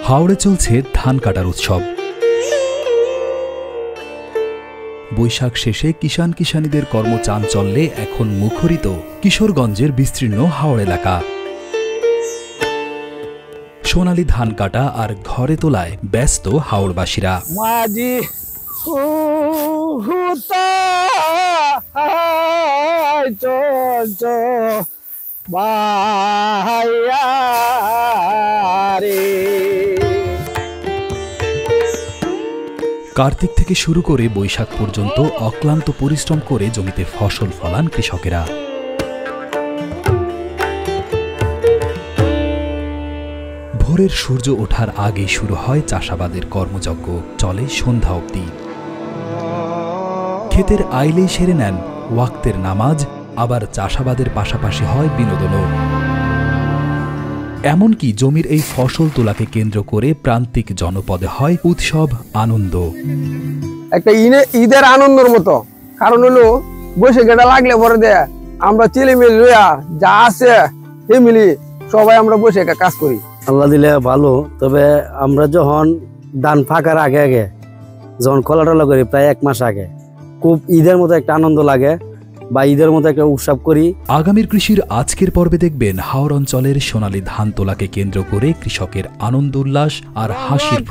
হাওড়ে চলছে ধান কাটার উৎসব। বৈশাখ শেষে কিষান কিষানীদের কর্মচাঞ্চল্যে এখন মুখরিত কিশোরগঞ্জের বিস্তীর্ণ হাওড় এলাকা। সোনালী ধান কাটা আর ঘরে তোলায় ব্যস্ত হাওড়বাসীরা। কার্তিক থেকে শুরু করে বৈশাখ পর্যন্ত অক্লান্ত পরিশ্রম করে জমিতে ফসল ফলান কৃষকেরা। ভোরের সূর্য ওঠার আগে শুরু হয় চাষাবাদের কর্মযজ্ঞ, চলে সন্ধ্যা অবধি। ক্ষেতের আইলেই সেরে নেন ওয়াক্তের নামাজ, আবার চাষাবাদের পাশাপাশি হয় বিনোদনও। এমনকি জমির এই ফসল তোলাকে কেন্দ্র করে প্রান্তিক জনপদে হয় উৎসব, আনন্দ। একটা ঈদের আনন্দের মতো, কারণ হলো বৈশাখটা লাগলে পরে দেয় আমরা ছেলে মিলে লইয়া যা আছে ফ্যামিলি সবাই আমরা বৈশাখে কাজ করি। আল্লাহ দিলে ভালো, তবে আমরা যখন ধান ফাঁকার আগে আগে যখন কলা টলা করি প্রায় 1 মাস আগে, খুব ঈদের মতো একটা আনন্দ লাগে বা ঈদের মতো একটা উৎসব করি। আগামীর কৃষির আজকের পর্বে দেখবেন হাওড় অঞ্চলের সোনালী ধান তোলাকে কেন্দ্র করে কৃষকের আনন্দ উল্লাস আর হাসির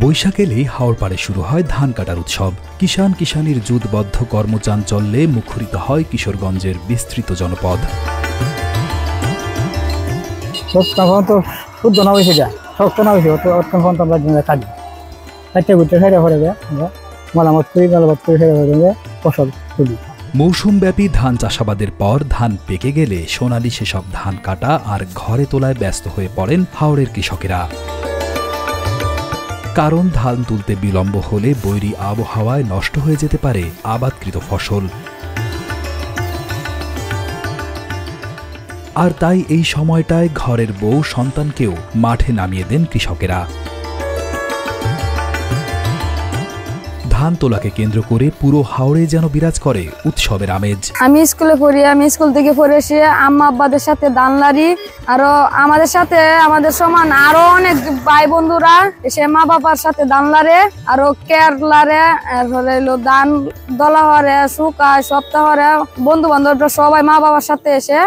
বৈশাখ এলেই হাওড় পাড়ে শুরু হয় ধান কাটার উৎসব। কিষান কিষানীর যুদ্ধবদ্ধ কর্মচাঞ্চল্যে মুখরিত হয় কিশোরগঞ্জের বিস্তৃত জনপদ। মৌসুমব্যাপী ধান চাষাবাদের পর ধান পেকে গেলে সোনালী সেসব ধান কাটা আর ঘরে তোলায় ব্যস্ত হয়ে পড়েন হাওড়ের কৃষকেরা। কারণ ধান তুলতে বিলম্ব হলে বৈরী আবহাওয়ায় নষ্ট হয়ে যেতে পারে আবাদকৃত ফসল। আর তাই এই সময়টায় ঘরের বউ সন্তানকেও মাঠে নামিয়ে দেন কৃষকেরা। ধান তোলাকে কেন্দ্র করে পুরো হাওড়ে যেন বিরাজ করে উৎসবের আমেজ। আমি স্কুলে পড়ি, আমি স্কুল থেকে পড়ে এসে আম্মা আব্বাদের সাথে ধান লাড়ি, আরো আমাদের সাথে আমাদের সমান আরো অনেক ভাই বন্ধুরা এসে মা বাবার সাথে ধান লাড়ে, আরো কেয়ার লাড়ে, এরপরে ধান দলা হরে, শুকায়, সপ্তাহ হরে, বন্ধু বান্ধবরা সবাই মা বাবার সাথে এসে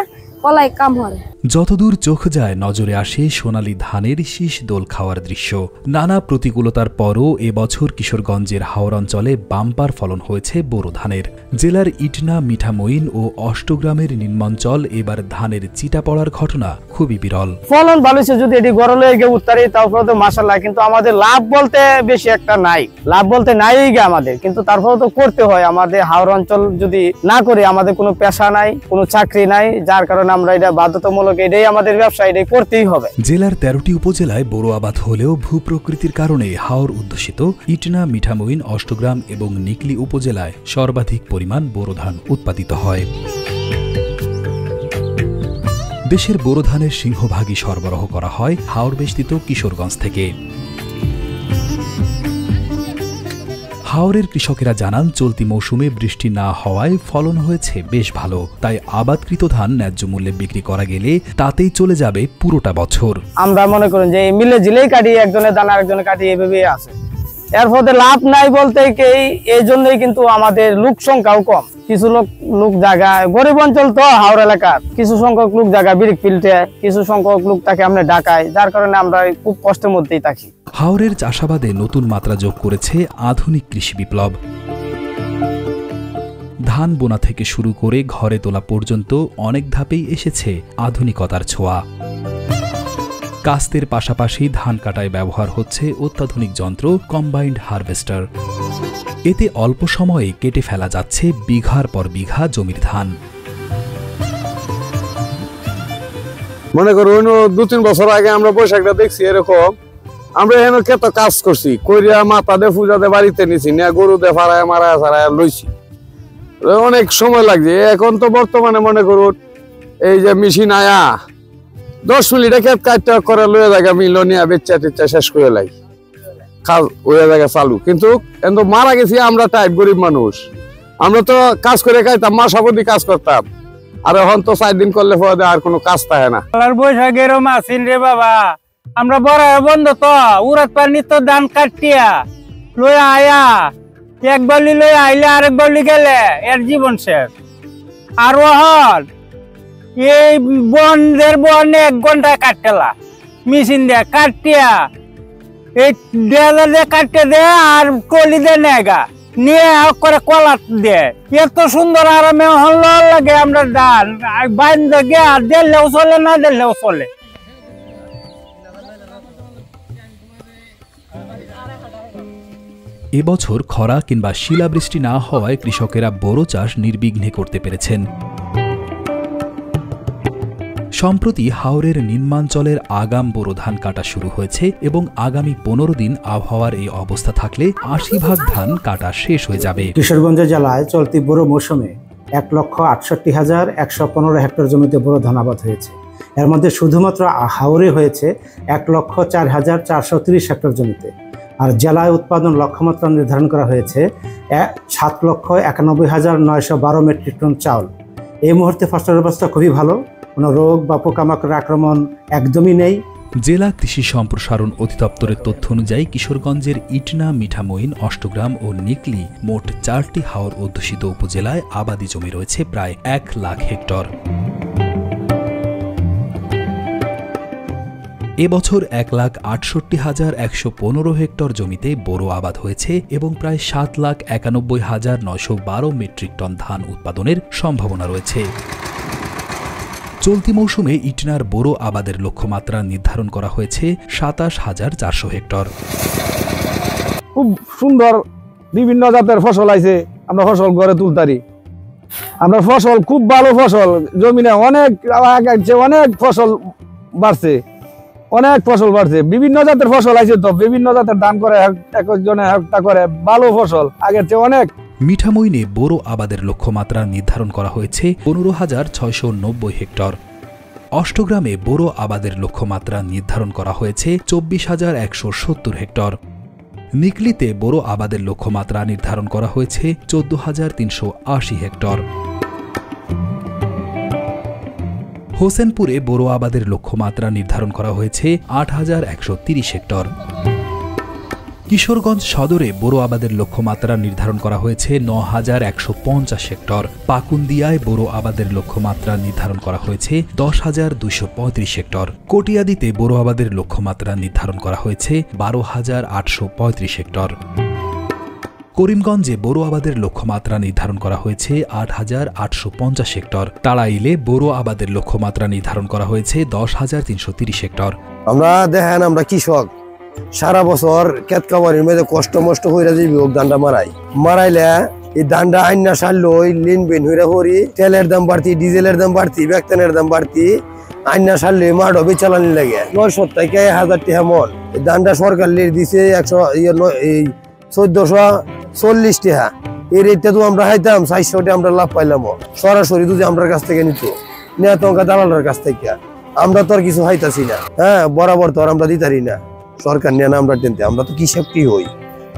কলাই কাম হরে। যতদূর চোখ যায় নজরে আসে সোনালী ধানের শীষ দোল খাওয়ার দৃশ্য। নানা প্রতিকূলতার পরও এবছর কিশোরগঞ্জের হাওড় অঞ্চলে বাম্পার ফলন হয়েছে বোরো ধানের। জেলার ইটনা, মিঠামইন ও অষ্টগ্রামের নিম্নাঞ্চল এবার ধানের চিটা পড়ার ঘটনা খুবই বিরল। ফলন ভালো হয়েছে, যদি এটি গরলে গিয়ে উঠতারি তারপরে তো মাশাআল্লাহ, কিন্তু আমাদের লাভ বলতে বেশি একটা নাই, লাভ বলতে নাই গে আমাদের, কিন্তু তারপরে তো করতে হয়। আমাদের হাওড় অঞ্চল যদি না করে আমাদের কোনো পেশা নাই, কোনো চাকরি নাই, যার কারণে আমরা এটা বাধ্যতামূলক এটাই আমাদের ব্যবসা, এটাই করতেই হবে। জেলার 13টি উপজেলায় বোরো আবাদ হলেও ভূপ্রকৃতির কারণে হাওড় অধ্যুষিত ইটনা, মিঠামইন, অষ্টগ্রাম এবং নিকলি উপজেলায় সর্বাধিক পরিমাণ বোরো ধান উৎপাদিত হয়। দেশের বোরো ধানের সিংহভাগই সরবরাহ করা হয় হাওড় বেষ্টিত কিশোরগঞ্জ থেকে। হাওড়ের কৃষকেরা জানান, চলতি মৌসুমে বৃষ্টি না হওয়ায় ফলন হয়েছে বেশ ভালো, তাই আবাদকৃত ধান ন্যায্য মূল্যে বিক্রি করা গেলে তাতেই চলে যাবে পুরোটা বছর। আমরা মনে করেন যে মিলে জিলেই কাটি, একজনের দানা আরেকজনের কাটি, এভাবে আছে। এর ফলে লাভ নাই বলতে এই জন্যই কিন্তু আমাদের লোক সংখ্যাও কম। কিছু লোক জায়গায় গরিব অঞ্চল তো হাওড় এলাকার, কিছু সংখ্যক লোক জায়গায় বিরিক পিল্টে, কিছু সংখ্যক লোক তাকে আমরা ডাকাই, যার কারণে আমরা খুব কষ্টের মধ্যেই থাকি। হাওড়ের চাষাবাদে নতুন মাত্রা যোগ করেছে আধুনিক কৃষি বিপ্লব। ধান বোনা থেকে শুরু করে ঘরে তোলা পর্যন্ত অনেক ধাপেই এসেছে আধুনিকতার ছোঁয়া। কাস্তের পাশাপাশি ধান কাটায় ব্যবহার হচ্ছে অত্যাধুনিক যন্ত্র কম্বাইন্ড হারভেস্টার। এতে অল্প সময়ে কেটে ফেলা যাচ্ছে বিঘার পর বিঘা জমির ধান। মনে করুন 2-3 বছর আগে আমরা বৈশাখটা দেখছি এরকম, আমরা এখানে কত কাজ করছি, কইরা মাথা দিয়ে পূজাতে বাড়িতে নিছি, নিয়ে গরু দিয়ে ফাড়ায় মারায় ফাড়ায় লইছি, অনেক সময় লাগছে। এখন তো বর্তমানে মনে করুন এই যে মেশিন আয়া 10 মিনিটে ক্ষেত কাটতে করে লয়ে জায়গা মিল নিয়ে বেচা টেচা শেষ করে লাই। কাজ হয়ে জায়গা চালু, কিন্তু মারা গেছি আমরা টাইপ গরিব মানুষ। আমরা তো কাজ করে খাইতাম, মাসাবধি কাজ করতাম, আর এখন তো 4 দিন করলে পরে আর কোনো কাজ থাকে না। বৈশাখের মাসিন রে বাবা, আমরা বড় বন্ধ তো উড়াত পানি তো ধান কাটিয়া লই আয়া, এক বালি লই আইলে আরেক বালি গেলে এর জীবন শেষ। আর হল এই বন্ধের বনে 1 ঘন্টায় কাটতেলা মেশিন দিয়ে কাটিয়া, এই ডেলা দিয়ে কাটতে দে আর কলি দে নেগা নিয়ে করে কলা দে, এত সুন্দর আরামে হল লাগে। আমরা ধান বাইন্দে গে আর দিলেও চলে, না দিলেও চলে। এবছর খরা কিংবা শিলাবৃষ্টি না হওয়ায় কৃষকেরা বোরো চাষ নির্বিঘ্নে করতে পেরেছেন। সম্প্রতি হাওরের নিম্নাঞ্চলের আগাম বোরো ধান কাটা শুরু হয়েছে এবং আগামী 15 দিন আবহাওয়ার এই অবস্থা থাকলে 80% ধান কাটা শেষ হয়ে যাবে। কিশোরগঞ্জ জেলায় চলতি বোরো মৌসুমে 1,68,115 হেক্টর জমিতে বোরো ধান আবাদ হয়েছে। এর মধ্যে শুধুমাত্র হাওরে হয়েছে 1,04,430 হেক্টর জমিতে। আর জেলায় উৎপাদন লক্ষ্যমাত্রা নির্ধারণ করা হয়েছে 7,91,912 মেট্রিক টন চাউল। এই মুহূর্তে ফসলের অবস্থা খুবই ভালো, কোনো রোগ বা পোকামাকড়ের আক্রমণ একদমই নেই। জেলা কৃষি সম্প্রসারণ অধিদপ্তরের তথ্য অনুযায়ী কিশোরগঞ্জের ইটনা, মিঠামইন, অষ্টগ্রাম ও নিকলি মোট 4টি হাওর অধ্যুষিত উপজেলায় আবাদি জমি রয়েছে প্রায় 1 লাখ হেক্টর। এবছর 1,68,115 হেক্টর জমিতে বোরো আবাদ হয়েছে এবং প্রায় 7,91,912 মেট্রিক টন ধান উৎপাদনের সম্ভাবনা রয়েছে। চলতি মৌসুমে ইটনার বোরো আবাদের লক্ষ্যমাত্রা নির্ধারণ করা হয়েছে 27,400 হেক্টর। খুব সুন্দর বিভিন্ন জাতের ফসল আছে, আমরা ফসল ঘরে তুলতারি। আমরা ফসল খুব ভালো ফসল, জমিনে অনেক ফসল বাড়ছে, অনেক ফসল বাড়ছে। বিভিন্ন জাতের ফসল আছে, তো বিভিন্ন জাতের ধান করে একজনে একটা করে ভালো ফসল আগের চেয়ে অনেক। মিঠামইনে বোরো আবাদের লক্ষ্যমাত্রা নির্ধারণ করা হয়েছে 15,690 হেক্টর। অষ্টগ্রামে বোরো আবাদের লক্ষ্যমাত্রা নির্ধারণ করা হয়েছে 24,170 হেক্টর। নিকলিতে বোরো আবাদের লক্ষ্যমাত্রা নির্ধারণ করা হয়েছে 14,380 হেক্টর। হোসেনপুরে বোরো আবাদের লক্ষ্যমাত্রা নির্ধারণ করা হয়েছে 8,130 হেক্টর। কিশোরগঞ্জ সদরে বোরো আবাদের লক্ষ্যমাত্রা নির্ধারণ করা হয়েছে 9,150 হেক্টর। পাকুন্দিয়ায় বোরো আবাদের লক্ষ্যমাত্রা নির্ধারণ করা হয়েছে 10,235 হেক্টর। কটিয়াদিতে বোরো আবাদের লক্ষ্যমাত্রা নির্ধারণ করা হয়েছে 12,835 হেক্টর। করিমগঞ্জে বোরো আবাদের লক্ষ্যমাত্রা নির্ধারণ করা হয়েছে 8,850 হেক্টর। টাড়াইলে বোরো আবাদের লক্ষ্যমাত্রা নির্ধারণ করা হয়েছে 10,330 হেক্টর। আমরা দেখেন, আমরা কৃষক সারা বছর ক্ষেত খামারের মধ্যে কষ্ট মষ্ট হইরা যাইব, ধানটা মারাইলে এই ধানটা আইনা সারলো লিন বিন হইরা করি, তেলের দাম বাড়তি, ডিজেলের দাম বাড়তি, বেক্তানের দাম বাড়তি, আইনা সারলে মাঠ হবে চালানি লাগে 900 থেকে 1,000 টাকা মন। এই ধানটা সরকার দিছে 1,440 টাকা। এই রেটটা তো আমরা খাইতাম 400 টাকা, আমরা লাভ পাইলাম সরাসরি যদি আমরা কাছ থেকে নিত নেতঙ্কা দালালের কাছ থেকে। আমরা তো আর কিছু খাইতাছি না, হ্যাঁ বরাবর তো আর আমরা দিতারি না, সরকার নেয় না আমরা টেনতে, আমরা তো কৃষক কি হই,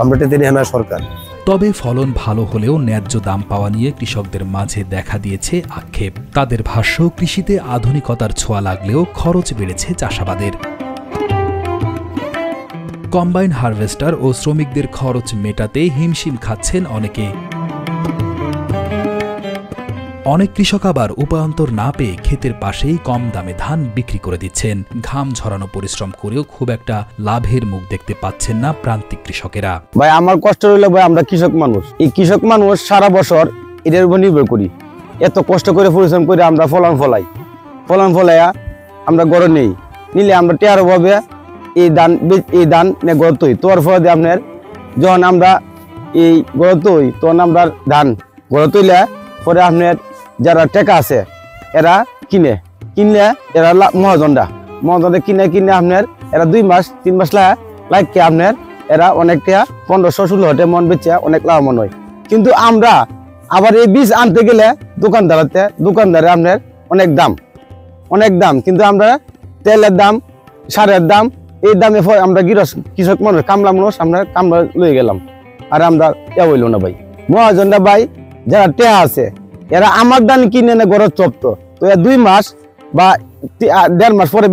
আমরা টেনতে নেয় না সরকার। তবে ফলন ভালো হলেও ন্যায্য দাম পাওয়া নিয়ে কৃষকদের মাঝে দেখা দিয়েছে আক্ষেপ। তাদের ভাষ্য, কৃষিতে আধুনিকতার ছোঁয়া লাগলেও খরচ বেড়েছে চাষাবাদের। কম্বাইন হারভেস্টার ও শ্রমিকদের খরচ মেটাতে হিমশিম খাচ্ছেন অনেকে। অনেক কৃষক আবার উপায়ন্তর না পেয়ে ক্ষেতের পাশেই কম দামে ধান বিক্রি করে দিচ্ছেন। ঘাম ঝরানো পরিশ্রম করেও খুব একটা লাভের মুখ দেখতে পাচ্ছেন না প্রান্তিক কৃষকেরা। ভাই আমার কষ্ট হইলে ভাই আমরা কৃষক মানুষ, এই কৃষক মানুষ সারা বছর এটার উপর নির্ভর করি। এত কষ্ট করে পরিশ্রম করে আমরা ফলন ফলাইয়া আমরা গড়ে নেই, নিলে আমরা টেয়ার ভাবে এই ধান গড় তৈ তোর ফলে আপনার যখন আমরা এই গড় তৈ তখন আমরা ধান গড়ে তৈলে পরে আপনার যারা টেকা আছে এরা কিনলে এরা মহাজনটা কিনে আপনার এরা 2 মাস 3 মাস লাগে আপনার এরা অনেক টাকা 1500-1600 মন বেচে অনেক লাভবান হয়। কিন্তু আমরা আবার এই বীজ আনতে গেলে দোকানদারে আপনার অনেক দাম, কিন্তু আমরা তেলের দাম, সারের দাম, এই দামে আমরা কৃষক মানুষ কামলা মানুষ আমরা কামলা লয়ে গেলাম আর আমরা হইল না ভাই। মহাজনরা ভাই যারা টেয়া আছে এরা আমার ধান কিনে না গরজ চপ্ত, তো 2 মাস বা 1.5 মাস পরে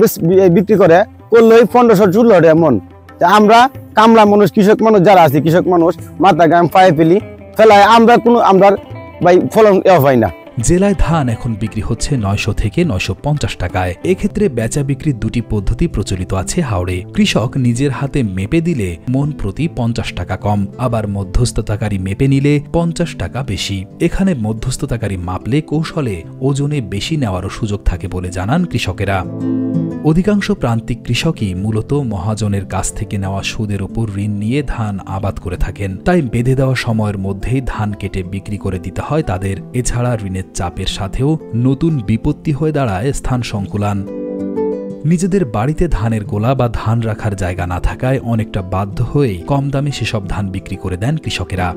বিক্রি করে করলেই 1500-1600 টাকা মন। আমরা কামলা মানুষ কৃষক মানুষ যারা আছে কৃষক মানুষ মাথা গাম পায়ে ফেলায় আমরা ভাই ফলন পাই না। জেলায় ধান এখন বিক্রি হচ্ছে 900 থেকে 950 টাকায়। এক্ষেত্রে বেচা বিক্রির 2টি পদ্ধতি প্রচলিত আছে হাওড়ে। কৃষক নিজের হাতে মেপে দিলে মন প্রতি 50 টাকা কম, আবার মধ্যস্থতাকারী মেপে নিলে 50 টাকা বেশি। এখানে মধ্যস্থতাকারী মাপলে কৌশলে ওজনে বেশি নেওয়ারও সুযোগ থাকে বলে জানান কৃষকেরা। অধিকাংশ প্রান্তিক কৃষকই মূলত মহাজনের কাছ থেকে নেওয়া সুদের উপর ঋণ নিয়ে ধান আবাদ করে থাকেন, তাই বেঁধে দেওয়া সময়ের মধ্যেই ধান কেটে বিক্রি করে দিতে হয় তাদের। এছাড়া ঋণের চাপের সাথেও নতুন বিপত্তি হয়ে দাঁড়ায় স্থান সংকুলান। নিজেদের বাড়িতে ধানের গোলা বা ধান রাখার জায়গা না থাকায় অনেকটা বাধ্য হয়েই কম দামে সেসব ধান বিক্রি করে দেন কৃষকেরা।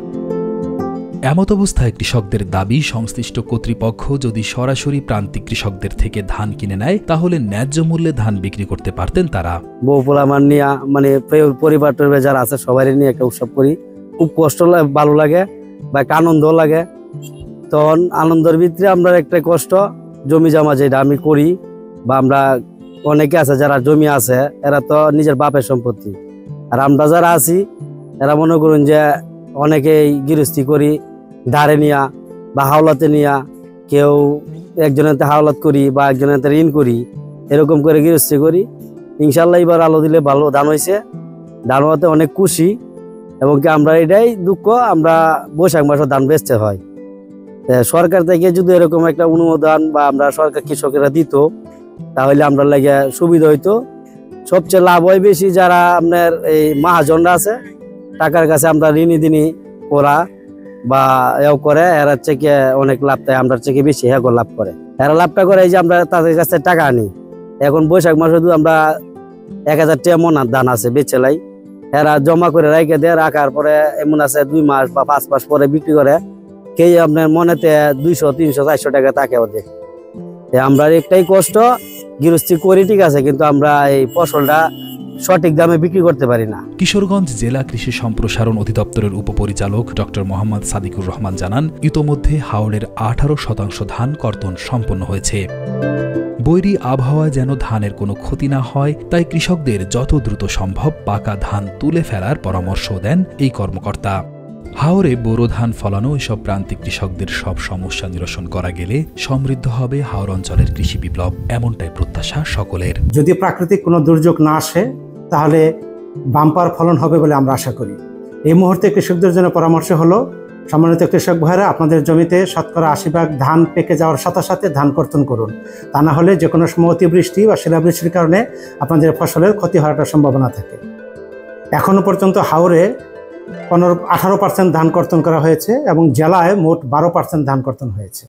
এমত অবস্থায় কৃষকদের দাবি, সংশ্লিষ্ট কর্তৃপক্ষ যদি সরাসরি প্রান্তিক কৃষকদের থেকে ধান কিনে নেয় তাহলে ন্যায্য মূল্যে ধান বিক্রি করতে পারতেন তারা। বউ পোলামান নিয়ে মানে পরিবার যারা আছে সবাই নিয়ে একটা উৎসব করি, খুব কষ্ট ভালো লাগে বা একটা আনন্দ লাগে। তখন আনন্দের ভিতরে আমরা একটা কষ্ট জমি জমা যেটা আমি করি বা আমরা অনেকে আছে যারা জমি আছে এরা তো নিজের বাপের সম্পত্তি, আর আমরা যারা আছি এরা মনে করুন যে অনেকেই গৃহস্থী করি ধারে নিয়া বা হাওলাতে নিয়া, কেউ একজনের হাওলাত করি বা একজনের ঋণ করি, এরকম করে গৃহস্থী করি। ইনশাল্লাহ এবার আলো দিলে ভালো ধান হয়েছে, ধান হওয়াতে অনেক খুশি। এবং কি আমরা এটাই দুঃখ, আমরা বৈশাখ মাসে ধান বেচতে হয়। সরকার থেকে যদি এরকম একটা অনুমোদন বা আমরা সরকার কৃষকেরা দিত তাহলে আমরা লাগে সুবিধা হইতো। সবচেয়ে লাভ হয় বেশি যারা আপনার এই মহাজনরা আছে, টাকার কাছে আমরা ঋণী দিনই ওরা বা এও করে, এরা থেকে অনেক লাভ দেয়, আমরা থেকে বেশি লাভ করে। এরা লাভটা করে এই যে আমরা তাদের কাছে টাকা আনি। এখন বৈশাখ মাসে শুধু আমরা 1000 টাকা মন ধান আছে বেচেলাই, এরা জমা করে রেখে দেয়, রাখার পরে এমন আছে 2 মাস বা 5 মাস পরে বিক্রি করে। কে আপনার মনেতে 200, 300, 400 টাকা থাকে ওদের। আমরা একটাই কষ্ট, গৃহস্থী করি ঠিক আছে, কিন্তু আমরা এই ফসলটা সঠিক দামে বিক্রি করতে পারি না। কিশোরগঞ্জ জেলা কৃষি সম্প্রসারণ অধিদপ্তরের উপপরিচালক ডক্টর মোহাম্মদ সাদিকুর রহমান জানান, ইতোমধ্যে হাওড়ের 18% ধান কর্তন সম্পন্ন হয়েছে। বৈরী আবহাওয়ায় যেন ধানের কোনো ক্ষতি না হয় তাই কৃষকদের যত দ্রুত সম্ভব পাকা ধান তুলে ফেলার পরামর্শ দেন এই কর্মকর্তা। হাওরে বোরো ধান ফলানো এসব প্রান্তিক কৃষকদের সব সমস্যা নিরসন করা গেলে সমৃদ্ধ হবে হাওর অঞ্চলের কৃষি বিপ্লব, এমনটাই প্রত্যাশা সকলের। যদি প্রাকৃতিক কোনো দুর্যোগ না আসে তাহলে বাম্পার ফলন হবে বলে আমরা আশা করি। এই মুহূর্তে কৃষকদের জন্য পরামর্শ হলো, সম্মানিত কৃষক ভাইরা আপনাদের জমিতে 80% ধান পেকে যাওয়ার সাথে সাথে ধান কর্তন করুন। তা না হলে যে কোনো সময় অতিবৃষ্টি বা শিলাবৃষ্টির কারণে আপনাদের ফসলের ক্ষতি হওয়ার সম্ভাবনা থাকে। এখনো পর্যন্ত হাওরে 18% ধান কর্তন করা হয়েছে এবং জেলায় মোট 12% ধান কর্তন হয়েছে।